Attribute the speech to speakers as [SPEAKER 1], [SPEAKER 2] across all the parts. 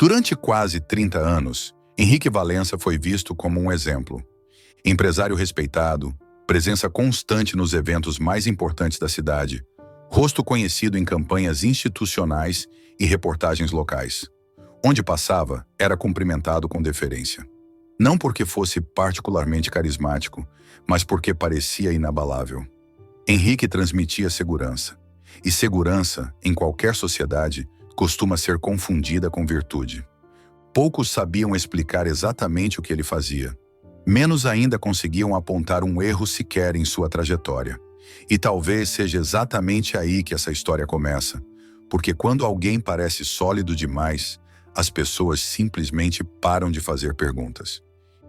[SPEAKER 1] Durante quase 30 anos, Henrique Valença foi visto como um exemplo. Empresário respeitado, presença constante nos eventos mais importantes da cidade, rosto conhecido em campanhas institucionais e reportagens locais. Onde passava, era cumprimentado com deferência. Não porque fosse particularmente carismático, mas porque parecia inabalável. Henrique transmitia segurança. E segurança, em qualquer sociedade, costuma ser confundida com virtude. Poucos sabiam explicar exatamente o que ele fazia. Menos ainda conseguiam apontar um erro sequer em sua trajetória. E talvez seja exatamente aí que essa história começa, porque quando alguém parece sólido demais, as pessoas simplesmente param de fazer perguntas.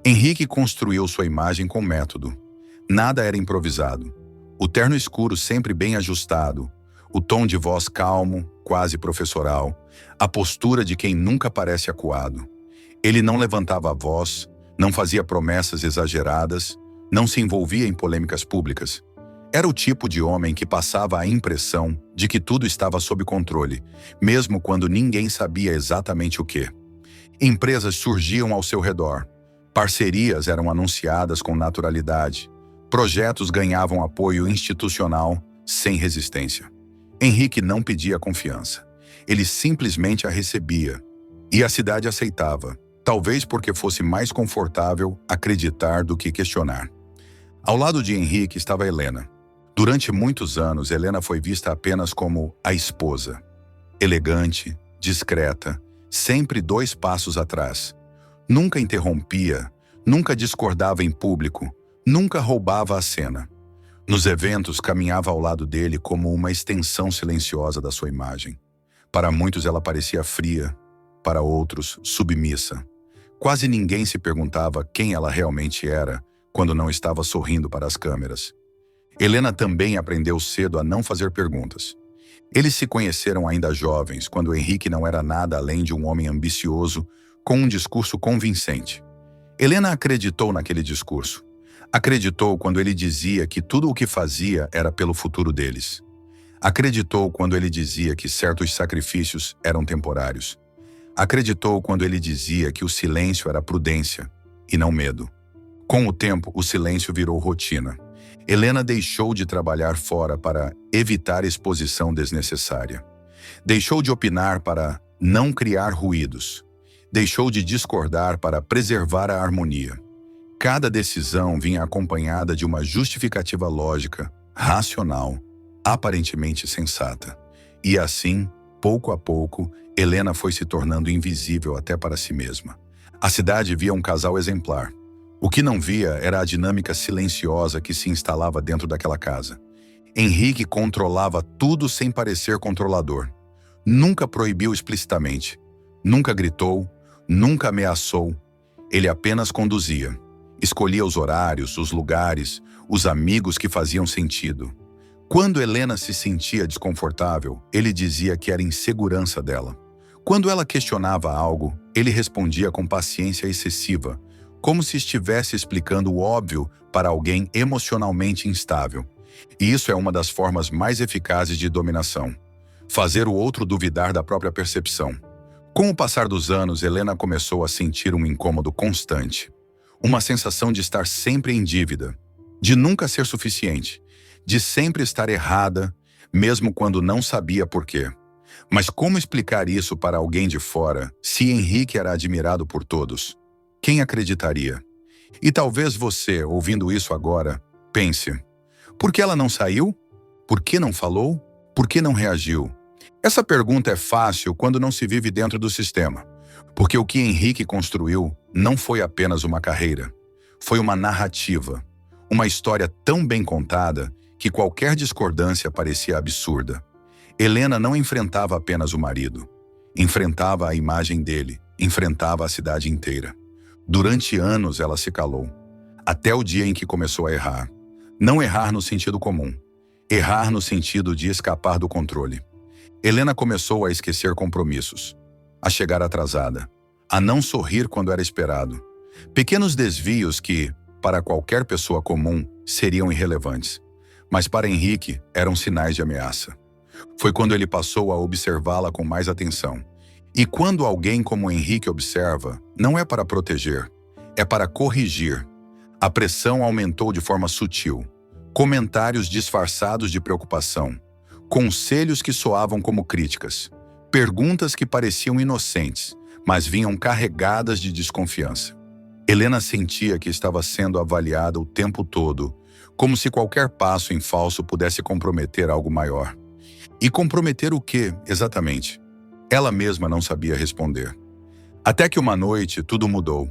[SPEAKER 1] Henrique construiu sua imagem com método. Nada era improvisado. O terno escuro sempre bem ajustado, o tom de voz calmo, quase professoral, a postura de quem nunca parece acuado. Ele não levantava a voz, não fazia promessas exageradas, não se envolvia em polêmicas públicas. Era o tipo de homem que passava a impressão de que tudo estava sob controle, mesmo quando ninguém sabia exatamente o quê. Empresas surgiam ao seu redor, parcerias eram anunciadas com naturalidade, projetos ganhavam apoio institucional sem resistência. Henrique não pedia confiança. Ele simplesmente a recebia. E a cidade aceitava, talvez porque fosse mais confortável acreditar do que questionar. Ao lado de Henrique estava Helena. Durante muitos anos, Helena foi vista apenas como a esposa. Elegante, discreta, sempre 2 passos atrás. Nunca interrompia, nunca discordava em público, nunca roubava a cena. Nos eventos, caminhava ao lado dele como uma extensão silenciosa da sua imagem. Para muitos ela parecia fria, para outros, submissa. Quase ninguém se perguntava quem ela realmente era quando não estava sorrindo para as câmeras. Helena também aprendeu cedo a não fazer perguntas. Eles se conheceram ainda jovens, quando Henrique não era nada além de um homem ambicioso, com um discurso convincente. Helena acreditou naquele discurso. Acreditou quando ele dizia que tudo o que fazia era pelo futuro deles. Acreditou quando ele dizia que certos sacrifícios eram temporários. Acreditou quando ele dizia que o silêncio era prudência e não medo. Com o tempo, o silêncio virou rotina. Helena deixou de trabalhar fora para evitar exposição desnecessária. Deixou de opinar para não criar ruídos. Deixou de discordar para preservar a harmonia. Cada decisão vinha acompanhada de uma justificativa lógica, racional, aparentemente sensata. E assim, pouco a pouco, Helena foi se tornando invisível até para si mesma. A cidade via um casal exemplar. O que não via era a dinâmica silenciosa que se instalava dentro daquela casa. Henrique controlava tudo sem parecer controlador. Nunca proibiu explicitamente. Nunca gritou, nunca ameaçou. Ele apenas conduzia. Escolhia os horários, os lugares, os amigos que faziam sentido. Quando Helena se sentia desconfortável, ele dizia que era insegurança dela. Quando ela questionava algo, ele respondia com paciência excessiva, como se estivesse explicando o óbvio para alguém emocionalmente instável. E isso é uma das formas mais eficazes de dominação. Fazer o outro duvidar da própria percepção. Com o passar dos anos, Helena começou a sentir um incômodo constante. Uma sensação de estar sempre em dívida, de nunca ser suficiente, de sempre estar errada, mesmo quando não sabia por quê. Mas como explicar isso para alguém de fora, se Henrique era admirado por todos? Quem acreditaria? E talvez você, ouvindo isso agora, pense: por que ela não saiu? Por que não falou? Por que não reagiu? Essa pergunta é fácil quando não se vive dentro do sistema, porque o que Henrique construiu não foi apenas uma carreira, foi uma narrativa, uma história tão bem contada que qualquer discordância parecia absurda. Helena não enfrentava apenas o marido, enfrentava a imagem dele, enfrentava a cidade inteira. Durante anos ela se calou, até o dia em que começou a errar. Não errar no sentido comum, errar no sentido de escapar do controle. Helena começou a esquecer compromissos, a chegar atrasada, a não sorrir quando era esperado. Pequenos desvios que, para qualquer pessoa comum, seriam irrelevantes, mas para Henrique eram sinais de ameaça. Foi quando ele passou a observá-la com mais atenção. E quando alguém como Henrique observa, não é para proteger, é para corrigir. A pressão aumentou de forma sutil. Comentários disfarçados de preocupação, conselhos que soavam como críticas, perguntas que pareciam inocentes, mas vinham carregadas de desconfiança. Helena sentia que estava sendo avaliada o tempo todo, como se qualquer passo em falso pudesse comprometer algo maior. E comprometer o quê, exatamente? Ela mesma não sabia responder. Até que uma noite tudo mudou.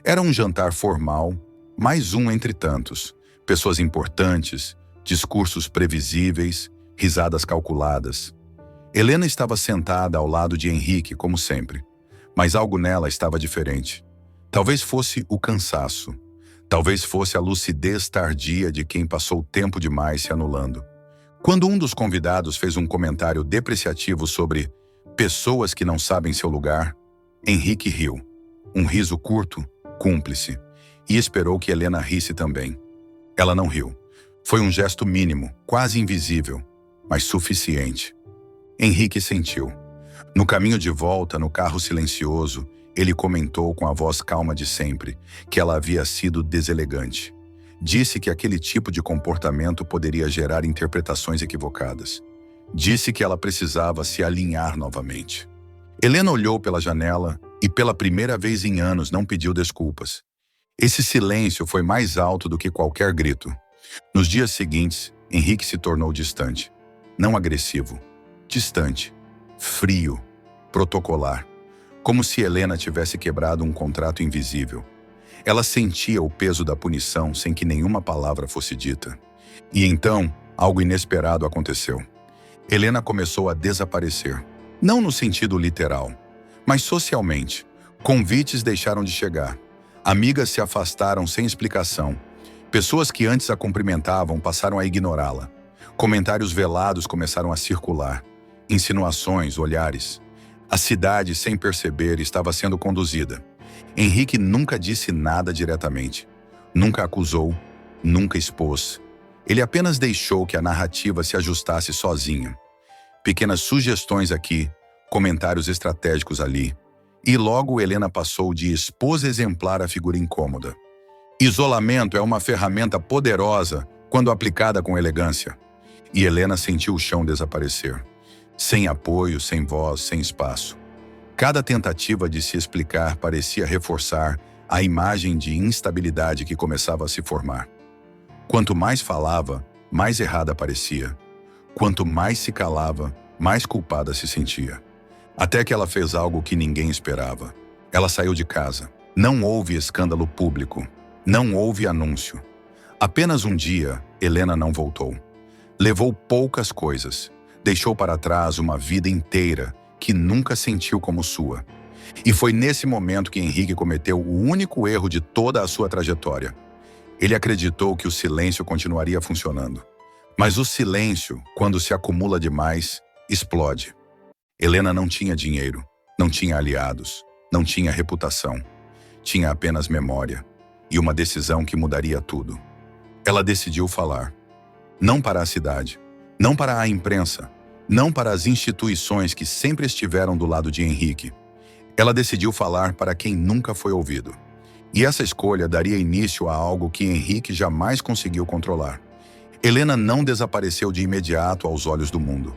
[SPEAKER 1] Era um jantar formal, mais um entre tantos. Pessoas importantes, discursos previsíveis, risadas calculadas. Helena estava sentada ao lado de Henrique, como sempre, mas algo nela estava diferente. Talvez fosse o cansaço, talvez fosse a lucidez tardia de quem passou tempo demais se anulando. Quando um dos convidados fez um comentário depreciativo sobre pessoas que não sabem seu lugar, Henrique riu. Um riso curto, cúmplice, e esperou que Helena risse também. Ela não riu. Foi um gesto mínimo, quase invisível, mas suficiente. Henrique sentiu. No caminho de volta, no carro silencioso, ele comentou com a voz calma de sempre que ela havia sido deselegante. Disse que aquele tipo de comportamento poderia gerar interpretações equivocadas. Disse que ela precisava se alinhar novamente. Helena olhou pela janela e pela primeira vez em anos não pediu desculpas. Esse silêncio foi mais alto do que qualquer grito. Nos dias seguintes, Henrique se tornou distante. Não agressivo, distante, frio, protocolar. Como se Helena tivesse quebrado um contrato invisível. Ela sentia o peso da punição sem que nenhuma palavra fosse dita. E então, algo inesperado aconteceu. Helena começou a desaparecer. Não no sentido literal, mas socialmente. Convites deixaram de chegar. Amigas se afastaram sem explicação. Pessoas que antes a cumprimentavam passaram a ignorá-la. Comentários velados começaram a circular. Insinuações, olhares. A cidade, sem perceber, estava sendo conduzida. Henrique nunca disse nada diretamente. Nunca acusou, nunca expôs. Ele apenas deixou que a narrativa se ajustasse sozinha. Pequenas sugestões aqui, comentários estratégicos ali. E logo Helena passou de esposa exemplar a figura incômoda. Isolamento é uma ferramenta poderosa quando aplicada com elegância. E Helena sentiu o chão desaparecer. Sem apoio, sem voz, sem espaço. Cada tentativa de se explicar parecia reforçar a imagem de instabilidade que começava a se formar. Quanto mais falava, mais errada parecia. Quanto mais se calava, mais culpada se sentia. Até que ela fez algo que ninguém esperava. Ela saiu de casa. Não houve escândalo público. Não houve anúncio. Apenas um dia, Helena não voltou. Levou poucas coisas. Deixou para trás uma vida inteira que nunca sentiu como sua. E foi nesse momento que Henrique cometeu o único erro de toda a sua trajetória. Ele acreditou que o silêncio continuaria funcionando. Mas o silêncio, quando se acumula demais, explode. Helena não tinha dinheiro, não tinha aliados, não tinha reputação. Tinha apenas memória e uma decisão que mudaria tudo. Ela decidiu falar. Não para a cidade, não para a imprensa, não para as instituições que sempre estiveram do lado de Henrique. Ela decidiu falar para quem nunca foi ouvido. E essa escolha daria início a algo que Henrique jamais conseguiu controlar. Helena não desapareceu de imediato aos olhos do mundo.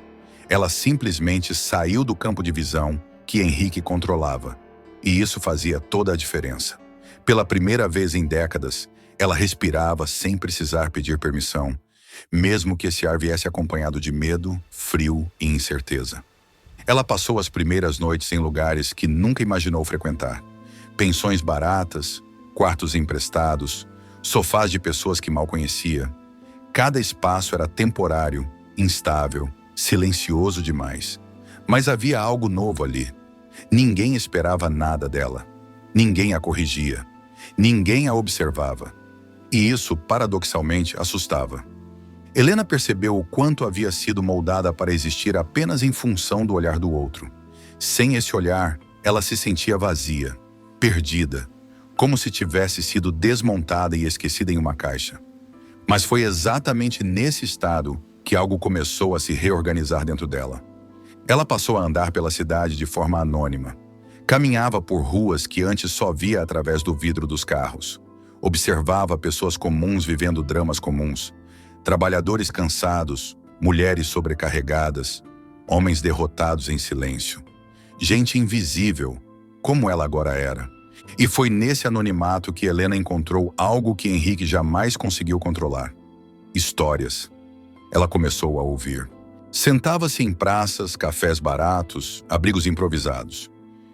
[SPEAKER 1] Ela simplesmente saiu do campo de visão que Henrique controlava. E isso fazia toda a diferença. Pela primeira vez em décadas, ela respirava sem precisar pedir permissão, mesmo que esse ar viesse acompanhado de medo, frio e incerteza. Ela passou as primeiras noites em lugares que nunca imaginou frequentar. Pensões baratas, quartos emprestados, sofás de pessoas que mal conhecia. Cada espaço era temporário, instável, silencioso demais. Mas havia algo novo ali. Ninguém esperava nada dela. Ninguém a corrigia. Ninguém a observava. E isso, paradoxalmente, assustava. Helena percebeu o quanto havia sido moldada para existir apenas em função do olhar do outro. Sem esse olhar, ela se sentia vazia, perdida, como se tivesse sido desmontada e esquecida em uma caixa. Mas foi exatamente nesse estado que algo começou a se reorganizar dentro dela. Ela passou a andar pela cidade de forma anônima. Caminhava por ruas que antes só via através do vidro dos carros. Observava pessoas comuns vivendo dramas comuns. Trabalhadores cansados, mulheres sobrecarregadas, homens derrotados em silêncio. Gente invisível, como ela agora era. E foi nesse anonimato que Helena encontrou algo que Henrique jamais conseguiu controlar. Histórias. Ela começou a ouvir. Sentava-se em praças, cafés baratos, abrigos improvisados.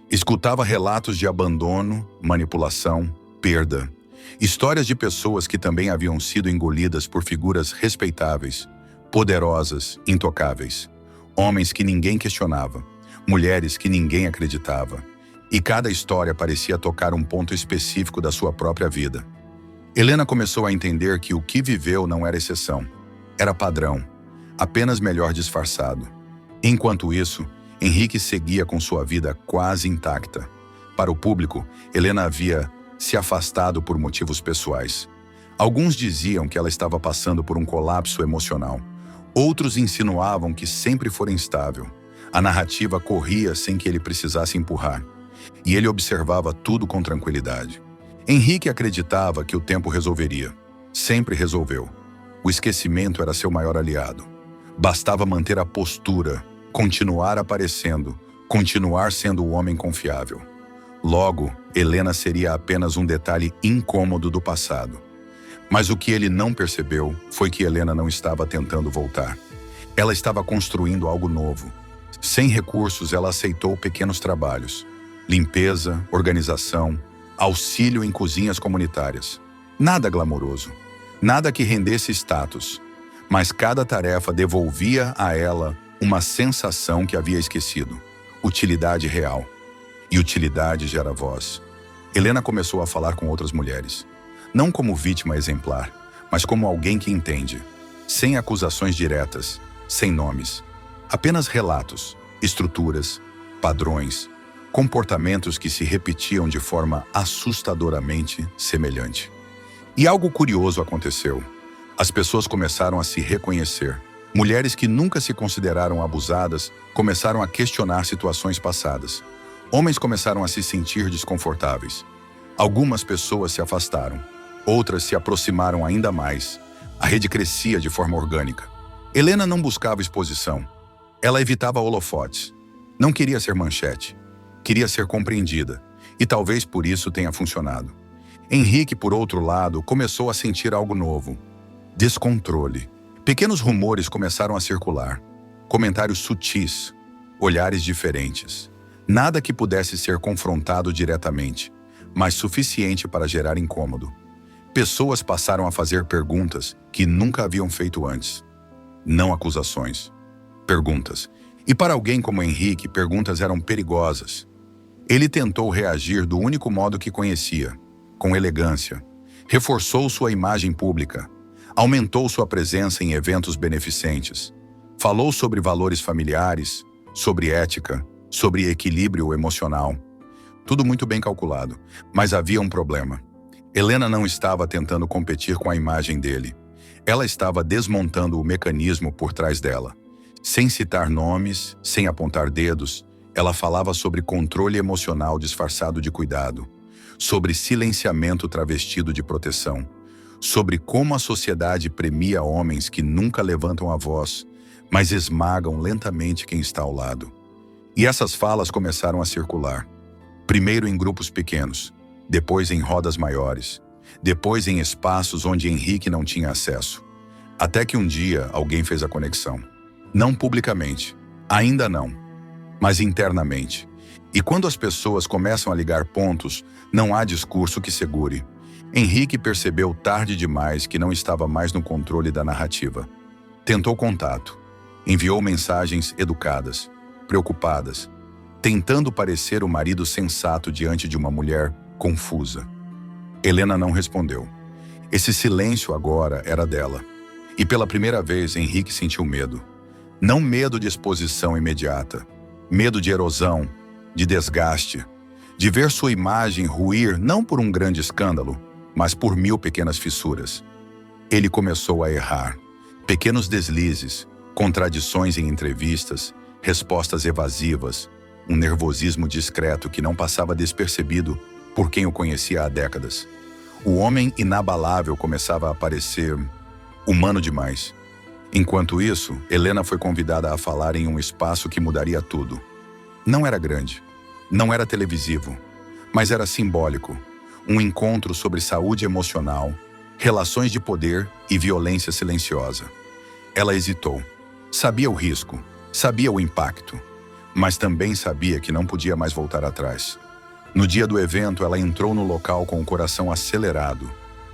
[SPEAKER 1] Escutava relatos de abandono, manipulação, perda. Histórias de pessoas que também haviam sido engolidas por figuras respeitáveis, poderosas, intocáveis. Homens que ninguém questionava, mulheres que ninguém acreditava. E cada história parecia tocar um ponto específico da sua própria vida. Helena começou a entender que o que viveu não era exceção, era padrão, apenas melhor disfarçado. Enquanto isso, Henrique seguia com sua vida quase intacta. Para o público, Helena havia se afastado por motivos pessoais. Alguns diziam que ela estava passando por um colapso emocional. Outros insinuavam que sempre fora instável. A narrativa corria sem que ele precisasse empurrar. E ele observava tudo com tranquilidade. Henrique acreditava que o tempo resolveria. Sempre resolveu. O esquecimento era seu maior aliado. Bastava manter a postura, continuar aparecendo, continuar sendo o homem confiável. Logo, Helena seria apenas um detalhe incômodo do passado. Mas o que ele não percebeu foi que Helena não estava tentando voltar. Ela estava construindo algo novo. Sem recursos, ela aceitou pequenos trabalhos. Limpeza, organização, auxílio em cozinhas comunitárias. Nada glamouroso, nada que rendesse status, mas cada tarefa devolvia a ela uma sensação que havia esquecido, utilidade real. E utilidade gera voz. Helena começou a falar com outras mulheres, não como vítima exemplar, mas como alguém que entende, sem acusações diretas, sem nomes, apenas relatos, estruturas, padrões, comportamentos que se repetiam de forma assustadoramente semelhante. E algo curioso aconteceu. As pessoas começaram a se reconhecer. Mulheres que nunca se consideraram abusadas começaram a questionar situações passadas. Homens começaram a se sentir desconfortáveis. Algumas pessoas se afastaram. Outras se aproximaram ainda mais. A rede crescia de forma orgânica. Helena não buscava exposição. Ela evitava holofotes. Não queria ser manchete. Queria ser compreendida, e talvez por isso tenha funcionado. Henrique, por outro lado, começou a sentir algo novo. Descontrole. Pequenos rumores começaram a circular. Comentários sutis, olhares diferentes. Nada que pudesse ser confrontado diretamente, mas suficiente para gerar incômodo. Pessoas passaram a fazer perguntas que nunca haviam feito antes. Não acusações. Perguntas. E para alguém como Henrique, perguntas eram perigosas. Ele tentou reagir do único modo que conhecia, com elegância. Reforçou sua imagem pública. Aumentou sua presença em eventos beneficentes. Falou sobre valores familiares, sobre ética, sobre equilíbrio emocional. Tudo muito bem calculado, mas havia um problema. Helena não estava tentando competir com a imagem dele. Ela estava desmontando o mecanismo por trás dela. Sem citar nomes, sem apontar dedos, ela falava sobre controle emocional disfarçado de cuidado, sobre silenciamento travestido de proteção, sobre como a sociedade premia homens que nunca levantam a voz, mas esmagam lentamente quem está ao lado. E essas falas começaram a circular, primeiro em grupos pequenos, depois em rodas maiores, depois em espaços onde Henrique não tinha acesso. Até que um dia alguém fez a conexão. Não publicamente, ainda não, mas internamente. E quando as pessoas começam a ligar pontos, não há discurso que segure. Henrique percebeu tarde demais que não estava mais no controle da narrativa. Tentou contato, enviou mensagens educadas, preocupadas, tentando parecer o marido sensato diante de uma mulher confusa. Helena não respondeu. Esse silêncio agora era dela. E pela primeira vez, Henrique sentiu medo. Não medo de exposição imediata, medo de erosão, de desgaste, de ver sua imagem ruir não por um grande escândalo, mas por 1000 pequenas fissuras. Ele começou a errar. Pequenos deslizes, contradições em entrevistas, respostas evasivas, um nervosismo discreto que não passava despercebido por quem o conhecia há décadas. O homem inabalável começava a parecer humano demais. Enquanto isso, Helena foi convidada a falar em um espaço que mudaria tudo. Não era grande, não era televisivo, mas era simbólico. Um encontro sobre saúde emocional, relações de poder e violência silenciosa. Ela hesitou. Sabia o risco, sabia o impacto, mas também sabia que não podia mais voltar atrás. No dia do evento, ela entrou no local com o coração acelerado.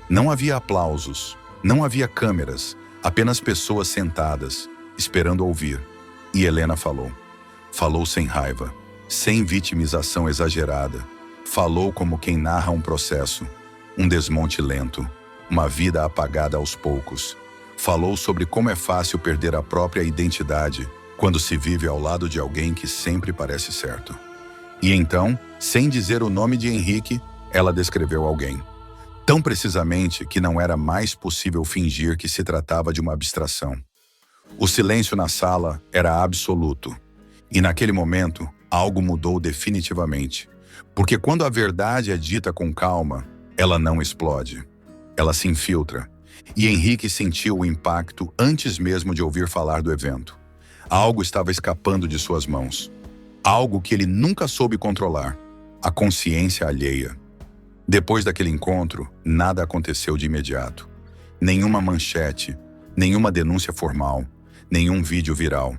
[SPEAKER 1] Não havia aplausos, não havia câmeras, apenas pessoas sentadas, esperando ouvir. E Helena falou. Falou sem raiva, sem vitimização exagerada. Falou como quem narra um processo, um desmonte lento, uma vida apagada aos poucos. Falou sobre como é fácil perder a própria identidade quando se vive ao lado de alguém que sempre parece certo. E então, sem dizer o nome de Henrique, ela descreveu alguém. Tão precisamente que não era mais possível fingir que se tratava de uma abstração. O silêncio na sala era absoluto. E naquele momento, algo mudou definitivamente. Porque quando a verdade é dita com calma, ela não explode. Ela se infiltra. E Henrique sentiu o impacto antes mesmo de ouvir falar do evento. Algo estava escapando de suas mãos. Algo que ele nunca soube controlar. A consciência alheia. Depois daquele encontro, nada aconteceu de imediato. Nenhuma manchete, nenhuma denúncia formal, nenhum vídeo viral.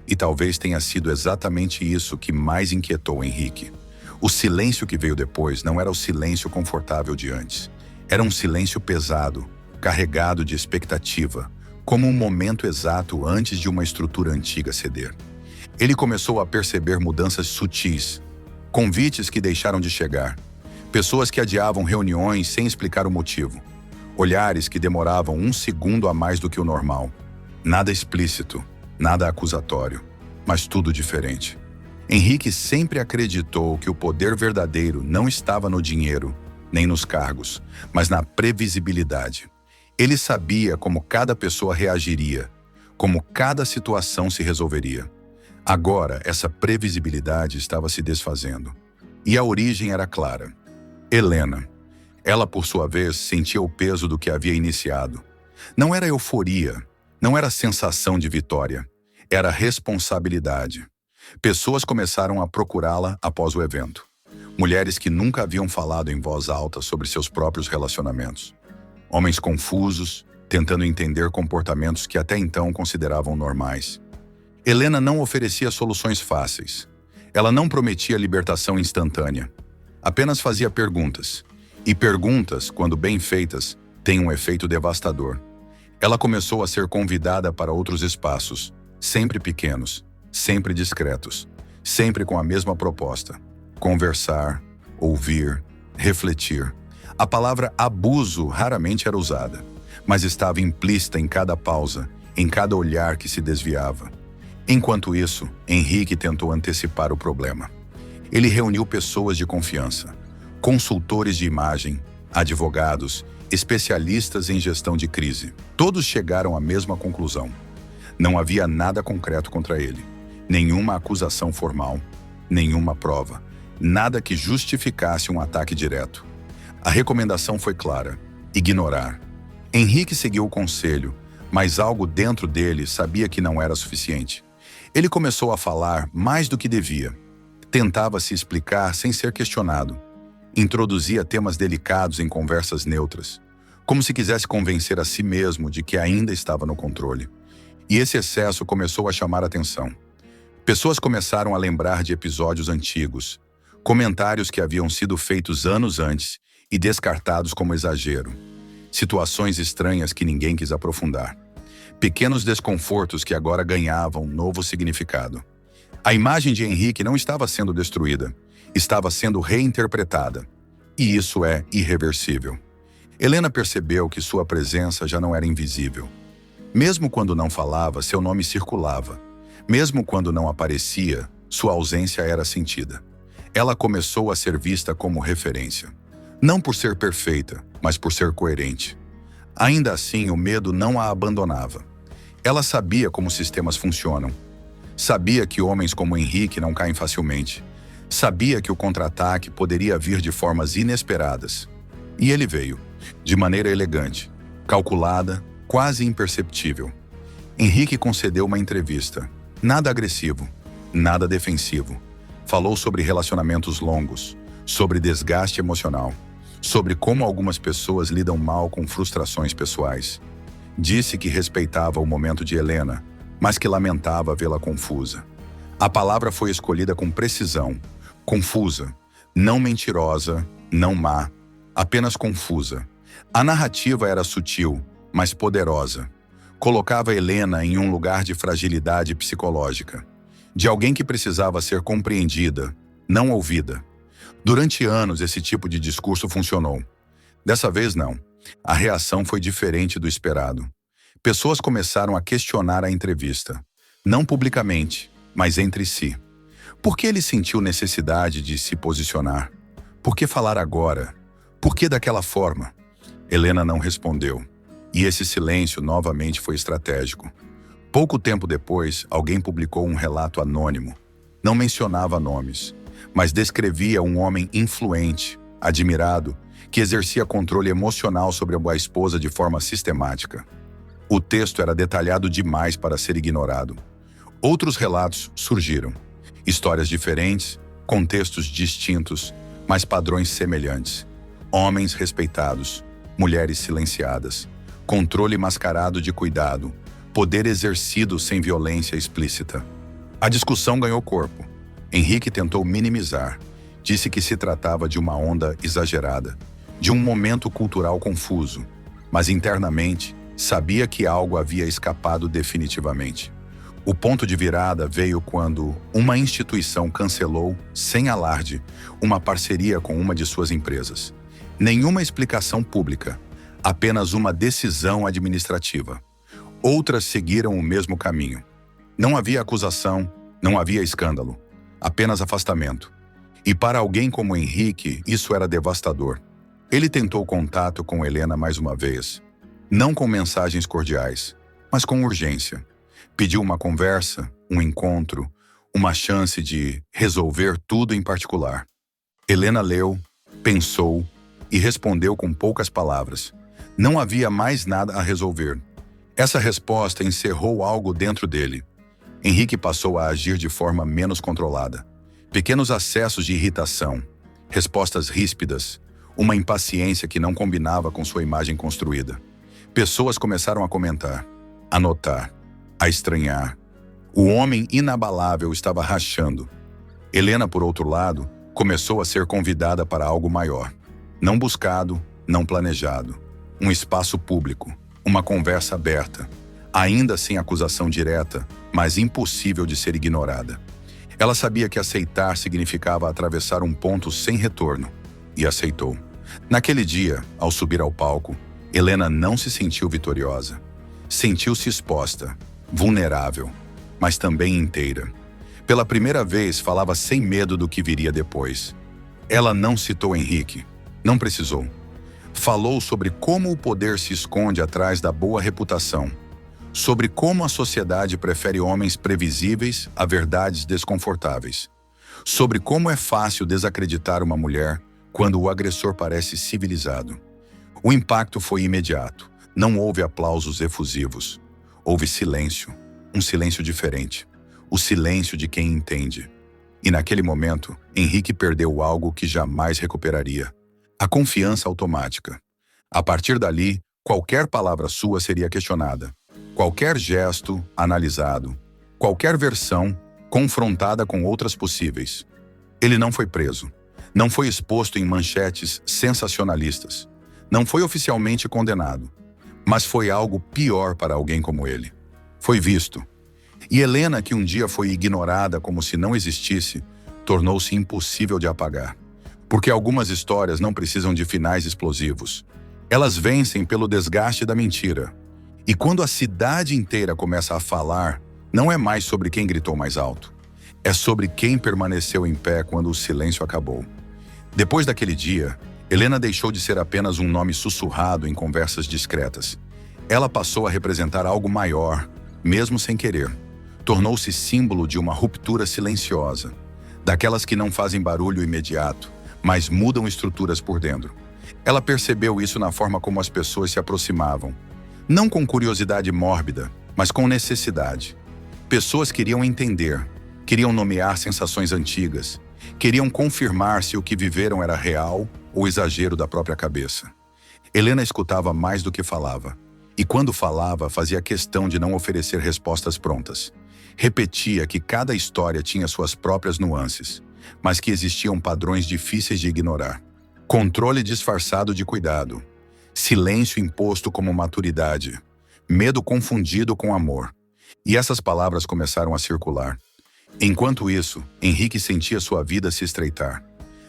[SPEAKER 1] E talvez tenha sido exatamente isso que mais inquietou Henrique. O silêncio que veio depois não era o silêncio confortável de antes. Era um silêncio pesado, carregado de expectativa, como um momento exato antes de uma estrutura antiga ceder. Ele começou a perceber mudanças sutis, convites que deixaram de chegar, pessoas que adiavam reuniões sem explicar o motivo, olhares que demoravam um segundo a mais do que o normal. Nada explícito, nada acusatório, mas tudo diferente. Henrique sempre acreditou que o poder verdadeiro não estava no dinheiro, nem nos cargos, mas na previsibilidade. Ele sabia como cada pessoa reagiria, como cada situação se resolveria. Agora, essa previsibilidade estava se desfazendo. E a origem era clara. Helena. Ela, por sua vez, sentia o peso do que havia iniciado. Não era euforia, não era sensação de vitória, era responsabilidade. Pessoas começaram a procurá-la após o evento. Mulheres que nunca haviam falado em voz alta sobre seus próprios relacionamentos. Homens confusos, tentando entender comportamentos que até então consideravam normais. Helena não oferecia soluções fáceis. Ela não prometia libertação instantânea. Apenas fazia perguntas. E perguntas, quando bem feitas, têm um efeito devastador. Ela começou a ser convidada para outros espaços, sempre pequenos, sempre discretos, sempre com a mesma proposta: conversar, ouvir, refletir. A palavra abuso raramente era usada, mas estava implícita em cada pausa, em cada olhar que se desviava. Enquanto isso, Henrique tentou antecipar o problema. Ele reuniu pessoas de confiança, consultores de imagem, advogados, especialistas em gestão de crise. Todos chegaram à mesma conclusão. Não havia nada concreto contra ele, nenhuma acusação formal, nenhuma prova, nada que justificasse um ataque direto. A recomendação foi clara: ignorar. Henrique seguiu o conselho, mas algo dentro dele sabia que não era suficiente. Ele começou a falar mais do que devia. Tentava se explicar sem ser questionado. Introduzia temas delicados em conversas neutras, como se quisesse convencer a si mesmo de que ainda estava no controle. E esse excesso começou a chamar atenção. Pessoas começaram a lembrar de episódios antigos, comentários que haviam sido feitos anos antes e descartados como exagero. Situações estranhas que ninguém quis aprofundar. Pequenos desconfortos que agora ganhavam novo significado. A imagem de Henrique não estava sendo destruída, estava sendo reinterpretada. E isso é irreversível. Helena percebeu que sua presença já não era invisível. Mesmo quando não falava, seu nome circulava. Mesmo quando não aparecia, sua ausência era sentida. Ela começou a ser vista como referência. Não por ser perfeita, mas por ser coerente. Ainda assim, o medo não a abandonava. Ela sabia como sistemas funcionam. Sabia que homens como Henrique não caem facilmente. Sabia que o contra-ataque poderia vir de formas inesperadas. E ele veio, de maneira elegante, calculada, quase imperceptível. Henrique concedeu uma entrevista. Nada agressivo, nada defensivo. Falou sobre relacionamentos longos, sobre desgaste emocional, sobre como algumas pessoas lidam mal com frustrações pessoais. Disse que respeitava o momento de Helena, mas que lamentava vê-la confusa. A palavra foi escolhida com precisão. Confusa, não mentirosa, não má, apenas confusa. A narrativa era sutil, mas poderosa. Colocava Helena em um lugar de fragilidade psicológica, de alguém que precisava ser compreendida, não ouvida. Durante anos, esse tipo de discurso funcionou. Dessa vez, não. A reação foi diferente do esperado. Pessoas começaram a questionar a entrevista, não publicamente, mas entre si. Por que ele sentiu necessidade de se posicionar? Por que falar agora? Por que daquela forma? Helena não respondeu. E esse silêncio novamente foi estratégico. Pouco tempo depois, alguém publicou um relato anônimo. Não mencionava nomes, mas descrevia um homem influente, admirado, que exercia controle emocional sobre a esposa de forma sistemática. O texto era detalhado demais para ser ignorado. Outros relatos surgiram. Histórias diferentes, contextos distintos, mas padrões semelhantes. Homens respeitados, mulheres silenciadas, controle mascarado de cuidado, poder exercido sem violência explícita. A discussão ganhou corpo. Henrique tentou minimizar. Disse que se tratava de uma onda exagerada, de um momento cultural confuso, mas internamente sabia que algo havia escapado definitivamente. O ponto de virada veio quando uma instituição cancelou, sem alarde, uma parceria com uma de suas empresas. Nenhuma explicação pública, apenas uma decisão administrativa. Outras seguiram o mesmo caminho. Não havia acusação, não havia escândalo, apenas afastamento. E para alguém como Henrique, isso era devastador. Ele tentou contato com Helena mais uma vez, não com mensagens cordiais, mas com urgência. Pediu uma conversa, um encontro, uma chance de resolver tudo em particular. Helena leu, pensou e respondeu com poucas palavras. Não havia mais nada a resolver. Essa resposta encerrou algo dentro dele. Henrique passou a agir de forma menos controlada. Pequenos acessos de irritação, respostas ríspidas, uma impaciência que não combinava com sua imagem construída. Pessoas começaram a comentar, a notar, a estranhar. O homem inabalável estava rachando. Helena, por outro lado, começou a ser convidada para algo maior. Não buscado, não planejado. Um espaço público, uma conversa aberta, ainda sem acusação direta, mas impossível de ser ignorada. Ela sabia que aceitar significava atravessar um ponto sem retorno, e aceitou. Naquele dia, ao subir ao palco, Helena não se sentiu vitoriosa. Sentiu-se exposta, vulnerável, mas também inteira. Pela primeira vez, falava sem medo do que viria depois. Ela não citou Henrique, não precisou. Falou sobre como o poder se esconde atrás da boa reputação, sobre como a sociedade prefere homens previsíveis a verdades desconfortáveis, sobre como é fácil desacreditar uma mulher quando o agressor parece civilizado. O impacto foi imediato. Não houve aplausos efusivos. Houve silêncio, um silêncio diferente, o silêncio de quem entende. E naquele momento, Henrique perdeu algo que jamais recuperaria: a confiança automática. A partir dali, qualquer palavra sua seria questionada, qualquer gesto analisado, qualquer versão confrontada com outras possíveis. Ele não foi preso, não foi exposto em manchetes sensacionalistas, não foi oficialmente condenado, mas foi algo pior para alguém como ele. Foi visto. E Helena, que um dia foi ignorada como se não existisse, tornou-se impossível de apagar. Porque algumas histórias não precisam de finais explosivos. Elas vencem pelo desgaste da mentira. E quando a cidade inteira começa a falar, não é mais sobre quem gritou mais alto. É sobre quem permaneceu em pé quando o silêncio acabou. Depois daquele dia, Helena deixou de ser apenas um nome sussurrado em conversas discretas. Ela passou a representar algo maior, mesmo sem querer. Tornou-se símbolo de uma ruptura silenciosa, daquelas que não fazem barulho imediato, mas mudam estruturas por dentro. Ela percebeu isso na forma como as pessoas se aproximavam, não com curiosidade mórbida, mas com necessidade. Pessoas queriam entender, queriam nomear sensações antigas, queriam confirmar se o que viveram era real ou exagero da própria cabeça. Helena escutava mais do que falava, e quando falava, fazia questão de não oferecer respostas prontas. Repetia que cada história tinha suas próprias nuances, mas que existiam padrões difíceis de ignorar. Controle disfarçado de cuidado, silêncio imposto como maturidade, medo confundido com amor. E essas palavras começaram a circular. Enquanto isso, Henrique sentia sua vida se estreitar.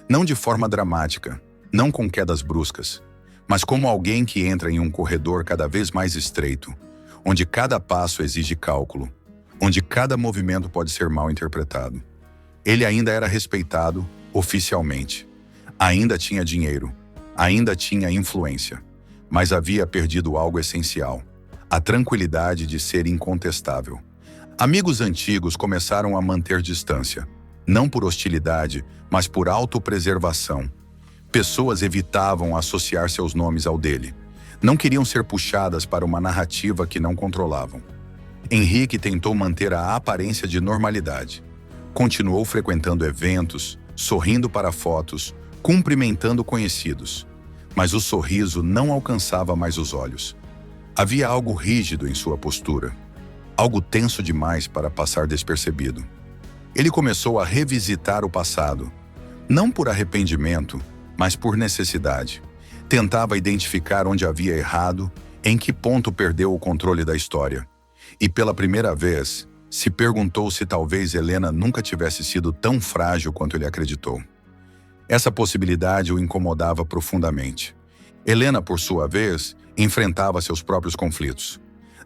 [SPEAKER 1] Não de forma dramática, não com quedas bruscas, mas como alguém que entra em um corredor cada vez mais estreito, onde cada passo exige cálculo, onde cada movimento pode ser mal interpretado. Ele ainda era respeitado, oficialmente. Ainda tinha dinheiro, ainda tinha influência, mas havia perdido algo essencial: a tranquilidade de ser incontestável. Amigos antigos começaram a manter distância, não por hostilidade, mas por autopreservação. Pessoas evitavam associar seus nomes ao dele. Não queriam ser puxadas para uma narrativa que não controlavam. Henrique tentou manter a aparência de normalidade. Continuou frequentando eventos, sorrindo para fotos, cumprimentando conhecidos. Mas o sorriso não alcançava mais os olhos. Havia algo rígido em sua postura, algo tenso demais para passar despercebido. Ele começou a revisitar o passado, não por arrependimento, mas por necessidade. Tentava identificar onde havia errado, em que ponto perdeu o controle da história. E pela primeira vez, se perguntou se talvez Helena nunca tivesse sido tão frágil quanto ele acreditou. Essa possibilidade o incomodava profundamente. Helena, por sua vez, enfrentava seus próprios conflitos.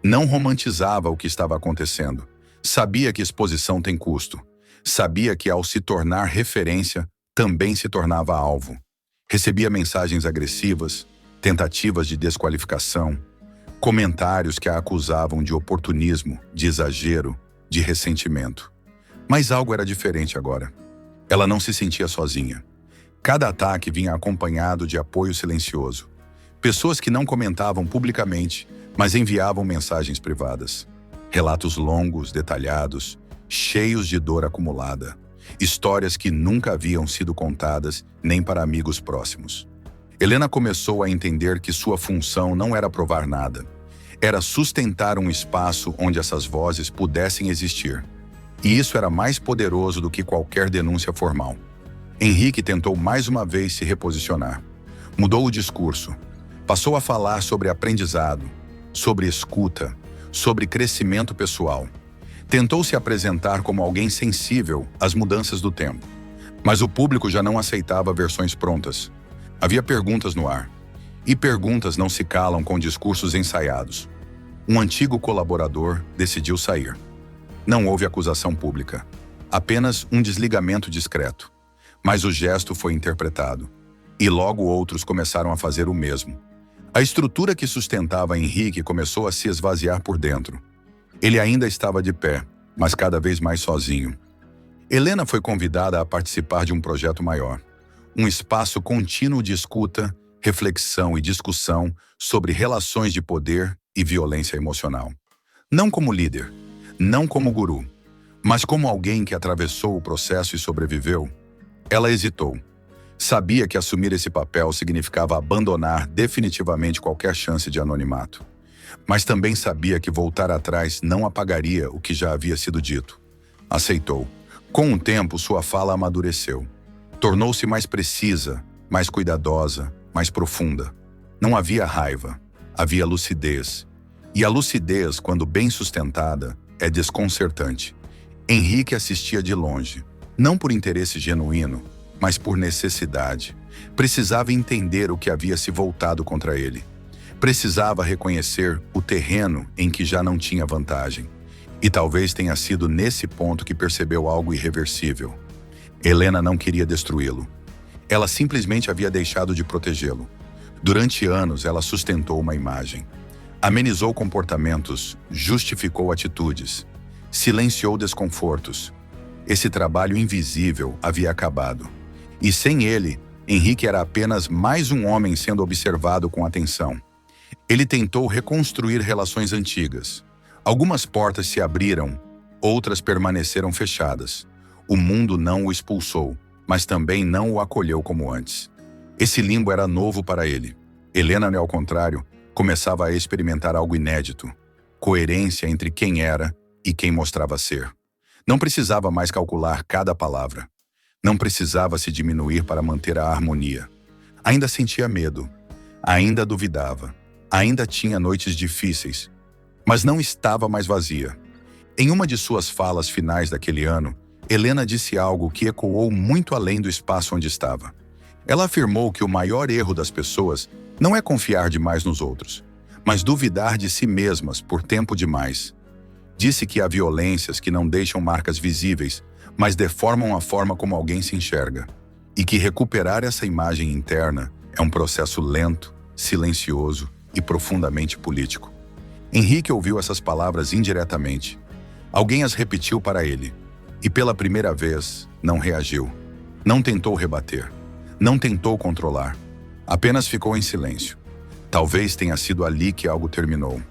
[SPEAKER 1] Não romantizava o que estava acontecendo. Sabia que exposição tem custo. Sabia que, ao se tornar referência, também se tornava alvo. Recebia mensagens agressivas, tentativas de desqualificação, comentários que a acusavam de oportunismo, de exagero, de ressentimento. Mas algo era diferente agora. Ela não se sentia sozinha. Cada ataque vinha acompanhado de apoio silencioso. Pessoas que não comentavam publicamente, mas enviavam mensagens privadas. Relatos longos, detalhados, cheios de dor acumulada. Histórias que nunca haviam sido contadas nem para amigos próximos. Helena começou a entender que sua função não era provar nada. Era sustentar um espaço onde essas vozes pudessem existir. E isso era mais poderoso do que qualquer denúncia formal. Henrique tentou mais uma vez se reposicionar. Mudou o discurso. Passou a falar sobre aprendizado, sobre escuta, sobre crescimento pessoal. Tentou se apresentar como alguém sensível às mudanças do tempo. Mas o público já não aceitava versões prontas. Havia perguntas no ar. E perguntas não se calam com discursos ensaiados. Um antigo colaborador decidiu sair. Não houve acusação pública. Apenas um desligamento discreto. Mas o gesto foi interpretado. E logo outros começaram a fazer o mesmo. A estrutura que sustentava Henrique começou a se esvaziar por dentro. Ele ainda estava de pé, mas cada vez mais sozinho. Helena foi convidada a participar de um projeto maior. Um espaço contínuo de escuta, reflexão e discussão sobre relações de poder e violência emocional. Não como líder, não como guru, mas como alguém que atravessou o processo e sobreviveu. Ela hesitou. Sabia que assumir esse papel significava abandonar definitivamente qualquer chance de anonimato. Mas também sabia que voltar atrás não apagaria o que já havia sido dito. Aceitou. Com o tempo, sua fala amadureceu. Tornou-se mais precisa, mais cuidadosa, mais profunda. Não havia raiva, havia lucidez. E a lucidez, quando bem sustentada, é desconcertante. Henrique assistia de longe, não por interesse genuíno, mas por necessidade. Precisava entender o que havia se voltado contra ele. Precisava reconhecer o terreno em que já não tinha vantagem. E talvez tenha sido nesse ponto que percebeu algo irreversível. Helena não queria destruí-lo. Ela simplesmente havia deixado de protegê-lo. Durante anos, ela sustentou uma imagem. Amenizou comportamentos, justificou atitudes. silenciou desconfortos. Esse trabalho invisível havia acabado. E sem ele, Henrique era apenas mais um homem sendo observado com atenção. Ele tentou reconstruir relações antigas. Algumas portas se abriram, outras permaneceram fechadas. O mundo não o expulsou, mas também não o acolheu como antes. Esse limbo era novo para ele. Helena, ao contrário, começava a experimentar algo inédito. Coerência entre quem era e quem mostrava ser. Não precisava mais calcular cada palavra. Não precisava se diminuir para manter a harmonia. Ainda sentia medo. Ainda duvidava. Ainda tinha noites difíceis. Mas não estava mais vazia. Em uma de suas falas finais daquele ano, Helena disse algo que ecoou muito além do espaço onde estava. Ela afirmou que o maior erro das pessoas não é confiar demais nos outros, mas duvidar de si mesmas por tempo demais. Disse que há violências que não deixam marcas visíveis, mas deformam a forma como alguém se enxerga. E que recuperar essa imagem interna é um processo lento, silencioso e profundamente político. Henrique ouviu essas palavras indiretamente. Alguém as repetiu para ele. E pela primeira vez, não reagiu. Não tentou rebater. Não tentou controlar. Apenas ficou em silêncio. Talvez tenha sido ali que algo terminou.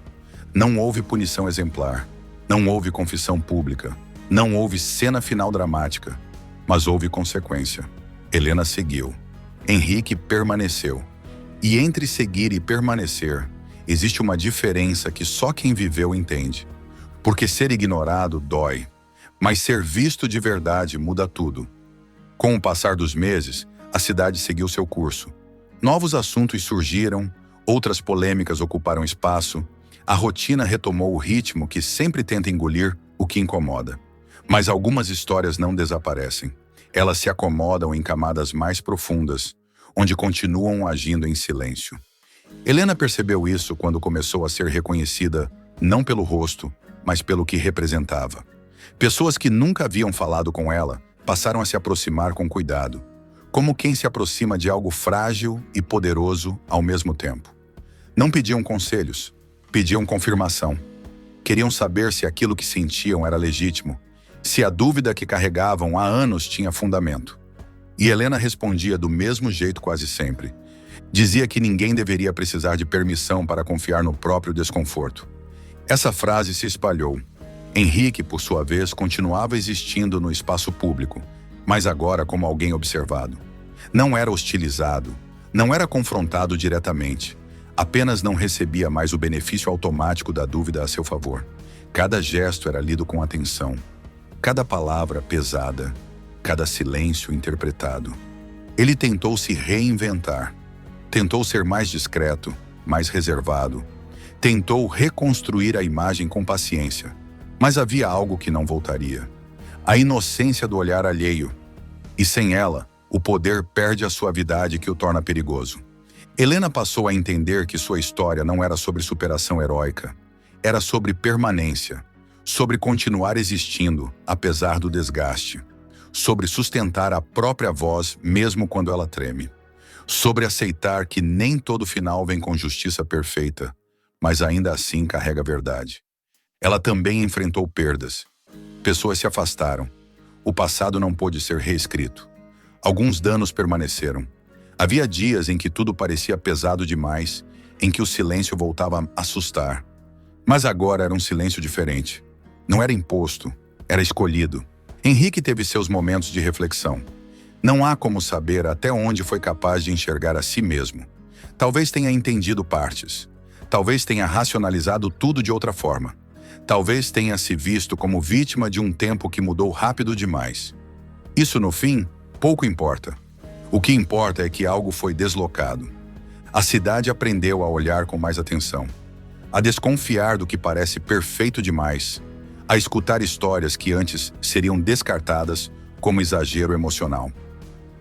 [SPEAKER 1] Não houve punição exemplar. Não houve confissão pública. Não houve cena final dramática. Mas houve consequência. Helena seguiu. Henrique permaneceu. E entre seguir e permanecer, existe uma diferença que só quem viveu entende. Porque ser ignorado dói. Mas ser visto de verdade muda tudo. Com o passar dos meses, a cidade seguiu seu curso. Novos assuntos surgiram, outras polêmicas ocuparam espaço, a rotina retomou o ritmo que sempre tenta engolir o que incomoda. Mas algumas histórias não desaparecem. Elas se acomodam em camadas mais profundas, onde continuam agindo em silêncio. Helena percebeu isso quando começou a ser reconhecida não pelo rosto, mas pelo que representava. Pessoas que nunca haviam falado com ela passaram a se aproximar com cuidado, como quem se aproxima de algo frágil e poderoso ao mesmo tempo. Não pediam conselhos, pediam confirmação. Queriam saber se aquilo que sentiam era legítimo, se a dúvida que carregavam há anos tinha fundamento. E Helena respondia do mesmo jeito quase sempre. Dizia que ninguém deveria precisar de permissão para confiar no próprio desconforto. Essa frase se espalhou. Henrique, por sua vez, continuava existindo no espaço público, mas agora como alguém observado. Não era hostilizado, não era confrontado diretamente, apenas não recebia mais o benefício automático da dúvida a seu favor. Cada gesto era lido com atenção, cada palavra pesada, cada silêncio interpretado. Ele tentou se reinventar, tentou ser mais discreto, mais reservado, tentou reconstruir a imagem com paciência. Mas havia algo que não voltaria. A inocência do olhar alheio. E sem ela, o poder perde a suavidade que o torna perigoso. Helena passou a entender que sua história não era sobre superação heróica. Era sobre permanência. Sobre continuar existindo, apesar do desgaste. Sobre sustentar a própria voz, mesmo quando ela treme. Sobre aceitar que nem todo final vem com justiça perfeita, mas ainda assim carrega a verdade. Ela também enfrentou perdas. Pessoas se afastaram. O passado não pôde ser reescrito. Alguns danos permaneceram. Havia dias em que tudo parecia pesado demais, em que o silêncio voltava a assustar. Mas agora era um silêncio diferente. Não era imposto, era escolhido. Henrique teve seus momentos de reflexão. Não há como saber até onde foi capaz de enxergar a si mesmo. Talvez tenha entendido partes. Talvez tenha racionalizado tudo de outra forma. Talvez tenha se visto como vítima de um tempo que mudou rápido demais. Isso, no fim, pouco importa. O que importa é que algo foi deslocado. A cidade aprendeu a olhar com mais atenção, a desconfiar do que parece perfeito demais, a escutar histórias que antes seriam descartadas como exagero emocional.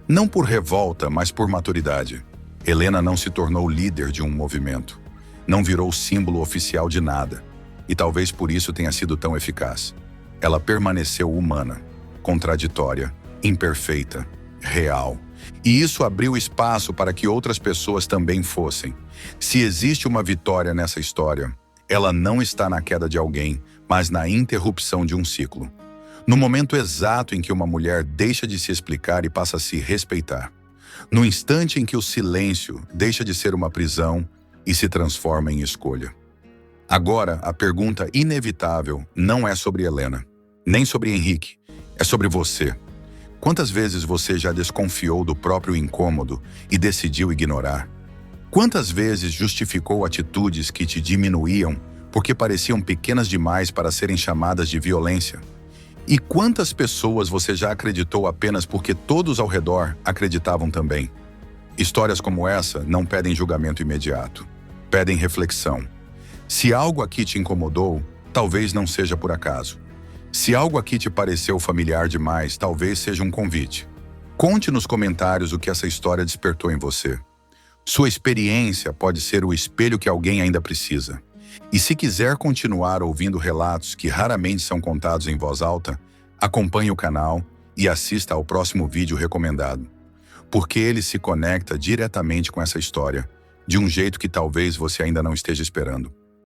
[SPEAKER 1] Não por revolta, mas por maturidade. Helena não se tornou líder de um movimento. Não virou símbolo oficial de nada. E talvez por isso tenha sido tão eficaz. Ela permaneceu humana, contraditória, imperfeita, real. E isso abriu espaço para que outras pessoas também fossem. Se existe uma vitória nessa história, ela não está na queda de alguém, mas na interrupção de um ciclo. No momento exato em que uma mulher deixa de se explicar e passa a se respeitar. No instante em que o silêncio deixa de ser uma prisão e se transforma em escolha. Agora, a pergunta inevitável não é sobre Helena, nem sobre Henrique, é sobre você. Quantas vezes você já desconfiou do próprio incômodo e decidiu ignorar? Quantas vezes justificou atitudes que te diminuíam porque pareciam pequenas demais para serem chamadas de violência? E quantas pessoas você já acreditou apenas porque todos ao redor acreditavam também? Histórias como essa não pedem julgamento imediato, pedem reflexão. Se algo aqui te incomodou, talvez não seja por acaso. Se algo aqui te pareceu familiar demais, talvez seja um convite. Conte nos comentários o que essa história despertou em você. Sua experiência pode ser o espelho que alguém ainda precisa. E se quiser continuar ouvindo relatos que raramente são contados em voz alta, acompanhe o canal e assista ao próximo vídeo recomendado, porque ele se conecta diretamente com essa história, de um jeito que talvez você ainda não esteja esperando.